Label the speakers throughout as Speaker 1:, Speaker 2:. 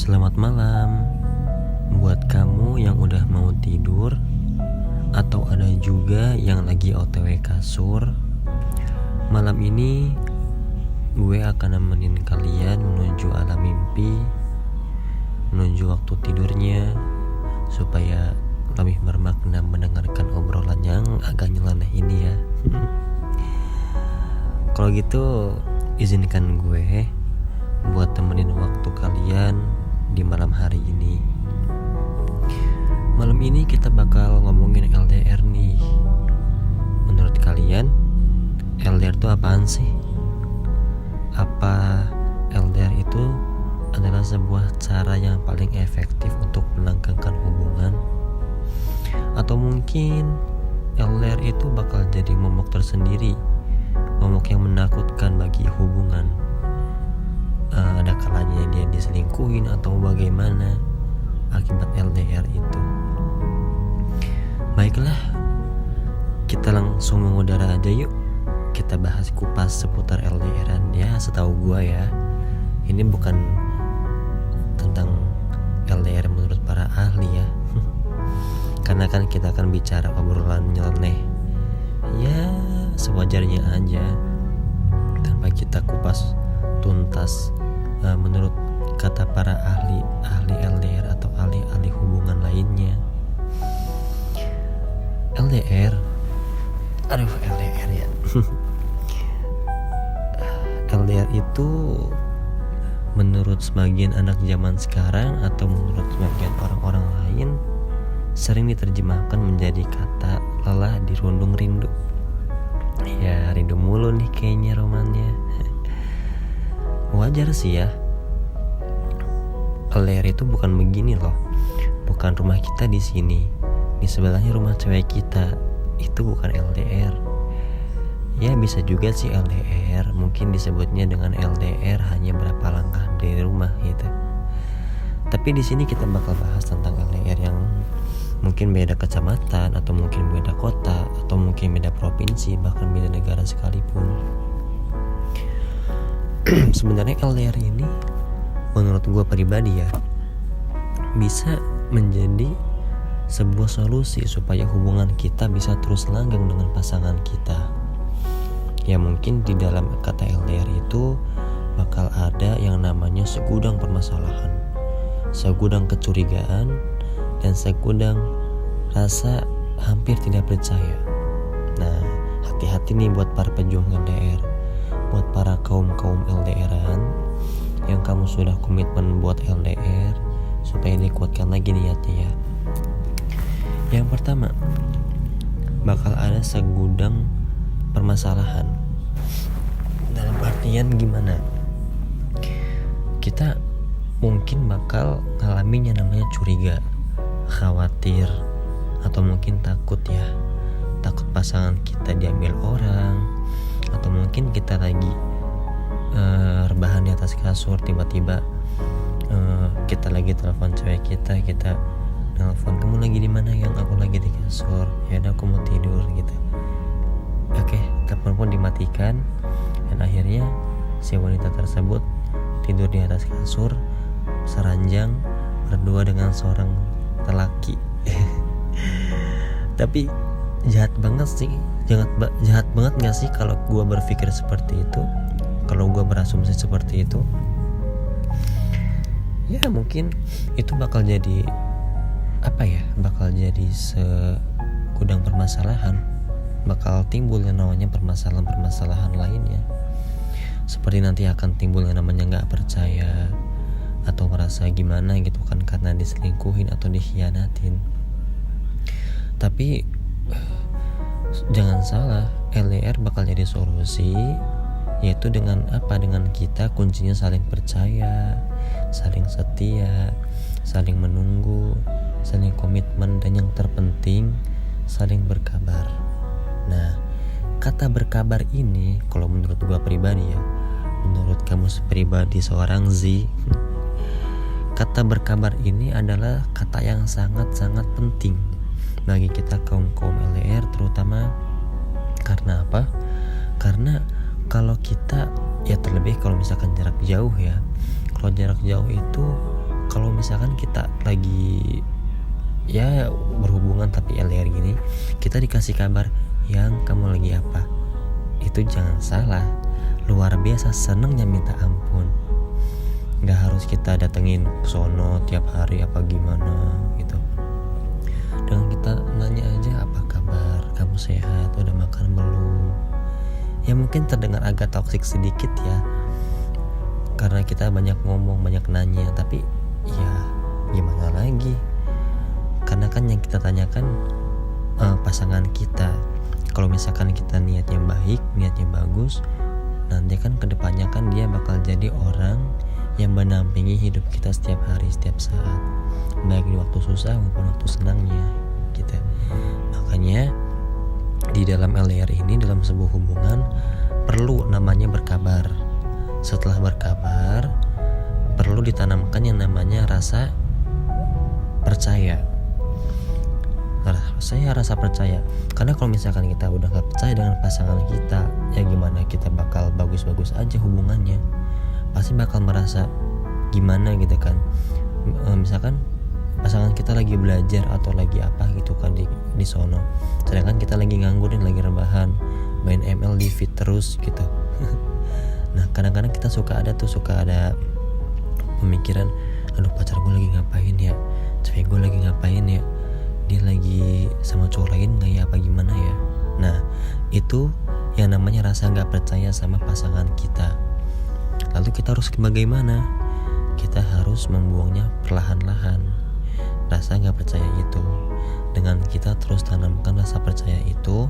Speaker 1: Selamat malam buat kamu yang udah mau tidur, atau ada juga yang lagi OTW kasur. Malam ini gue akan nemenin kalian menuju alam mimpi, menuju waktu tidurnya, supaya lebih bermakna mendengarkan obrolan yang agak nyeleneh ini ya. Kalau gitu izinkan gue buat temenin waktu kalian di malam hari ini. Malam ini kita bakal ngomongin LDR nih. Menurut kalian LDR itu apaan sih? Apa LDR itu adalah sebuah cara yang paling efektif untuk melanggengkan hubungan? Atau mungkin LDR itu bakal jadi momok tersendiri, momok yang menakutkan bagi hubungan. Ada kalanya dia diselingkuhin atau bagaimana akibat LDR itu. Baiklah, kita langsung mengudara aja yuk. Kita bahas kupas seputar LDR-an. Ya, setahu gua ya, ini bukan tentang LDR menurut para ahli ya. Karena kan kita akan bicara obrolan nyeleneh, ya sewajarnya aja, tanpa kita kupas tuntas menurut kata para ahli LDR atau ahli hubungan lainnya. LDR ya. LDR itu menurut sebagian anak zaman sekarang atau menurut sebagian orang-orang lain sering diterjemahkan menjadi kata lelah dirundung rindu. Ya, rindu mulu nih kayaknya romannya. Wajar sih ya. LDR itu bukan begini loh. Bukan rumah kita di sini, di sebelahnya rumah cewek kita. Itu bukan LDR. Ya bisa juga sih LDR, mungkin disebutnya dengan LDR hanya berapa langkah dari rumah gitu. Tapi di sini kita bakal bahas tentang LDR yang mungkin beda kecamatan, atau mungkin beda kota, atau mungkin beda provinsi, bahkan beda negara sekalipun. Sebenarnya LDR ini menurut gue pribadi ya, bisa menjadi sebuah solusi supaya hubungan kita bisa terus langgeng dengan pasangan kita. Ya mungkin di dalam kata LDR itu bakal ada yang namanya segudang permasalahan, segudang kecurigaan, dan segudang rasa hampir tidak percaya. Nah, hati-hati nih buat para pejuang LDR, buat para kaum LDR-an yang kamu sudah komitmen buat LDR, supaya dikuatkan lagi niatnya ya. Yang pertama, bakal ada segudang permasalahan. Dalam artian gimana? Kita mungkin bakal ngalamin yang namanya curiga, khawatir, atau mungkin takut ya. Takut pasangan kita diambil orang, atau mungkin kita lagi rebahan di atas kasur, tiba-tiba kita lagi telepon cewek kita nelfon, kamu lagi di mana? Yang aku lagi di kasur. Ya udah, aku mau tidur gitu. Oke, telepon pun dimatikan, dan akhirnya si wanita tersebut tidur di atas kasur seranjang berdua dengan seorang lelaki. Tapi jahat banget sih, jahat banget nggak sih kalau gue berpikir seperti itu, kalau gue berasumsi seperti itu. Ya mungkin itu bakal jadi bakal jadi segudang permasalahan, bakal timbul yang namanya permasalahan lainnya. Seperti nanti akan timbul yang namanya gak percaya, atau merasa gimana gitu kan karena diselingkuhin atau dikhianatin. Tapi jangan salah, LDR bakal jadi solusi, yaitu dengan dengan kita kuncinya saling percaya, saling setia, saling menunggu, saling komitmen, dan yang terpenting saling berkabar. Nah, kata berkabar ini kalau menurut gua pribadi ya, menurut kamu pribadi seorang Z, kata berkabar ini adalah kata yang sangat-sangat penting bagi kita kaum LDR, terutama karena apa? Karena kalau kita, ya terlebih kalau misalkan jarak jauh ya, kalau jarak jauh itu Kalau misalkan kita lagi ya berhubungan tapi LDR gini, kita dikasih kabar, yang kamu lagi apa, itu jangan salah, luar biasa senengnya minta ampun. Gak harus kita datengin sono tiap hari apa gimana gitu. Dengan kita nanya aja, apa kabar, kamu sehat, udah makan belum. Ya mungkin terdengar agak toksik sedikit ya, karena kita banyak ngomong, banyak nanya. Tapi ya gimana lagi, karena kan yang kita tanyakan pasangan kita. Kalau misalkan kita niatnya baik, niatnya bagus, nanti kan kedepannya kan dia bakal jadi orang yang mendampingi hidup kita setiap hari, setiap saat, baik di waktu susah maupun waktu senangnya gitu. Makanya di dalam LDR ini, dalam sebuah hubungan perlu namanya berkabar. Setelah berkabar, perlu ditanamkan yang namanya rasa percaya. Rasa percaya. Karena kalau misalkan kita udah gak percaya dengan pasangan kita, ya gimana kita bakal bagus-bagus aja hubungannya. Pasti bakal merasa gimana gitu kan. Misalkan pasangan kita lagi belajar atau lagi apa gitu kan di sono, sedangkan kita lagi nganggur dan lagi rebahan, main ML di feed terus gitu. Nah kadang-kadang kita suka ada pemikiran, aduh pacar gue lagi ngapain ya, cewek gue lagi ngapain ya, dia lagi sama cowok lain gak ya, apa gimana ya. Nah itu yang namanya rasa gak percaya sama pasangan kita. Lalu kita harus bagaimana? Kita harus membuangnya perlahan-lahan, rasa gak percaya itu. Dengan kita terus tanamkan rasa percaya itu,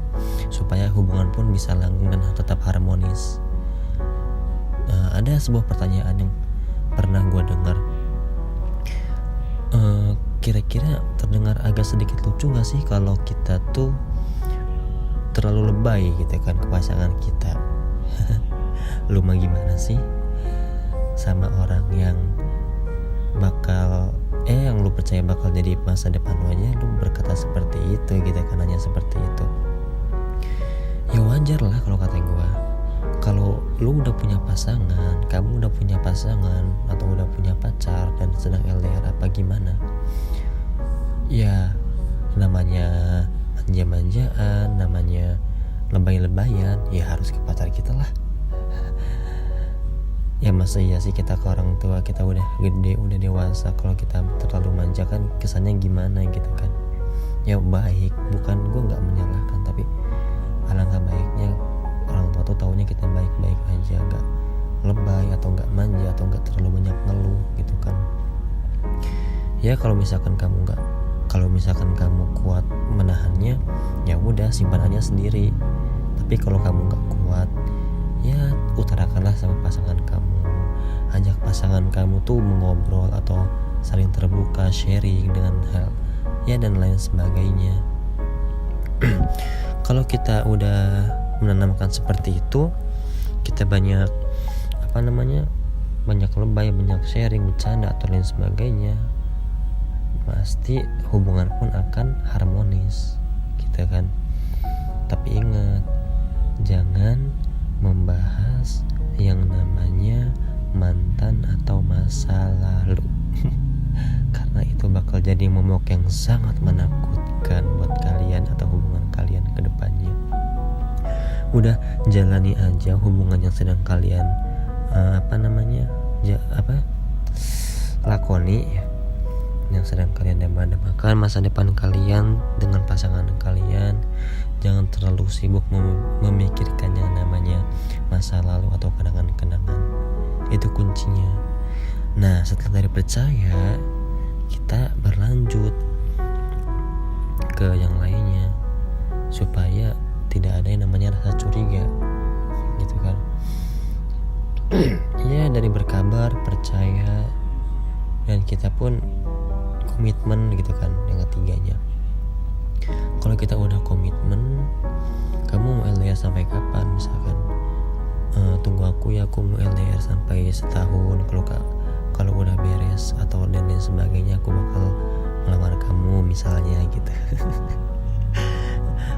Speaker 1: supaya hubungan pun bisa langgeng dan tetap harmonis. Ada sebuah pertanyaan yang pernah gue dengar, kira-kira terdengar agak sedikit lucu gak sih kalau kita tuh terlalu lebay gitu kan ke pasangan kita. Lu mah gimana sih sama orang yang bakal yang lu percaya bakal jadi masa depan lu aja lu berkata seperti itu gitu kan, hanya seperti itu. Ya wajar lah kalau kata gue. Kalau lu udah punya pasangan, kamu udah punya pasangan atau udah punya pacar dan sedang LDR apa gimana, ya namanya manja-manjaan, namanya lebay-lebayan, ya harus ke pacar kita lah. Ya masa iya sih kita ke orang tua, kita udah gede, udah dewasa, kalau kita terlalu manja kan kesannya gimana gitu kan. Ya baik, bukan gue gak menyalahkan, tapi alangkah baiknya orang tua tuh taunya kita baik-baik aja, gak lebay atau gak manja atau gak terlalu banyak ngeluh gitu kan. Ya kalau misalkan kamu kuat menahannya, ya udah simpan aja sendiri. Tapi kalau kamu gak kuat, ya utarakanlah sama pasangan kamu. Ajak pasangan kamu tuh mengobrol atau saling terbuka, sharing dengan hal ya dan lain sebagainya. Kalau kita udah menanamkan seperti itu, kita banyak banyak lebay, banyak sharing, bercanda atau lain sebagainya, pasti hubungan pun akan harmonis gitu kan. Tapi ingat, jangan membahas yang namanya mantan atau masa lalu. Karena itu bakal jadi momok yang sangat menakutkan buat kalian atau hubungan kalian ke depannya. Udah jalani aja hubungan yang sedang kalian lakoni ya, yang sedang kalian dambakan masa depan kalian dengan pasangan kalian. Jangan terlalu sibuk memikirkan yang namanya masa lalu atau kenangan-kenangan. Itu kuncinya. Nah setelah dari percaya, kita berlanjut ke yang lainnya supaya tidak ada yang namanya rasa curiga gitu kan. Ya dari berkabar, percaya, dan kita pun komitmen gitu kan yang ketiganya. Kalau kita udah komitmen, kamu mau LDR sampai kapan misalkan, tunggu aku ya, aku mau LDR sampai setahun, kalau udah beres atau dan lain sebagainya aku bakal melamar kamu misalnya gitu.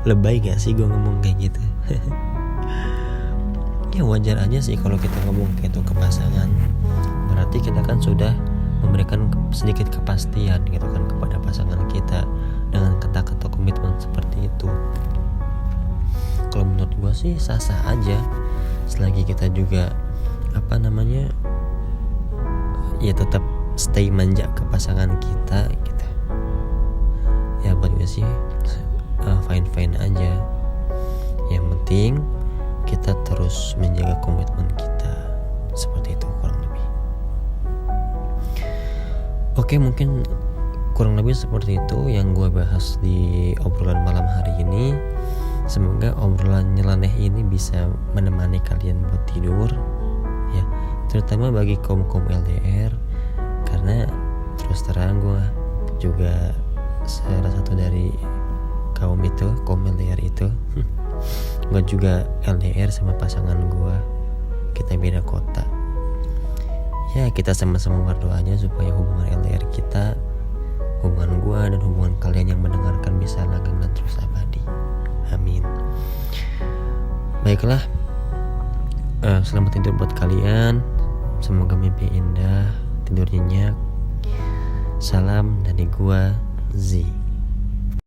Speaker 1: Lebay gak sih gue ngomong kayak gitu? Ya wajar aja sih kalau kita ngomong kayak itu ke pasangan. Berarti kita kan sudah memberikan sedikit kepastian gitu kan kepada pasangan kita dengan kata-kata komitmen seperti itu. Kalau menurut gue sih sah-sah aja selagi kita juga ya tetap stay manja ke pasangan kita gitu. Ya buat gue sih fine aja. Yang penting kita terus menjaga komitmen kita, seperti itu kurang lebih. Oke, mungkin kurang lebih seperti itu yang gue bahas di obrolan malam hari ini. Semoga obrolan nyeleneh ini bisa menemani kalian buat tidur ya, terutama bagi kaum LDR, karena terus terang gue juga salah satu dari kaum LDR itu. Gue juga LDR sama pasangan gue, kita beda kota. Ya kita sama-sama berdoanya supaya hubungan LDR kita, hubungan gue dan hubungan kalian yang mendengarkan bisa langgeng dan terus abadi. Amin. Baiklah, selamat tidur buat kalian. Semoga mimpi indah, tidur nyenyak. Salam dari gua, Z.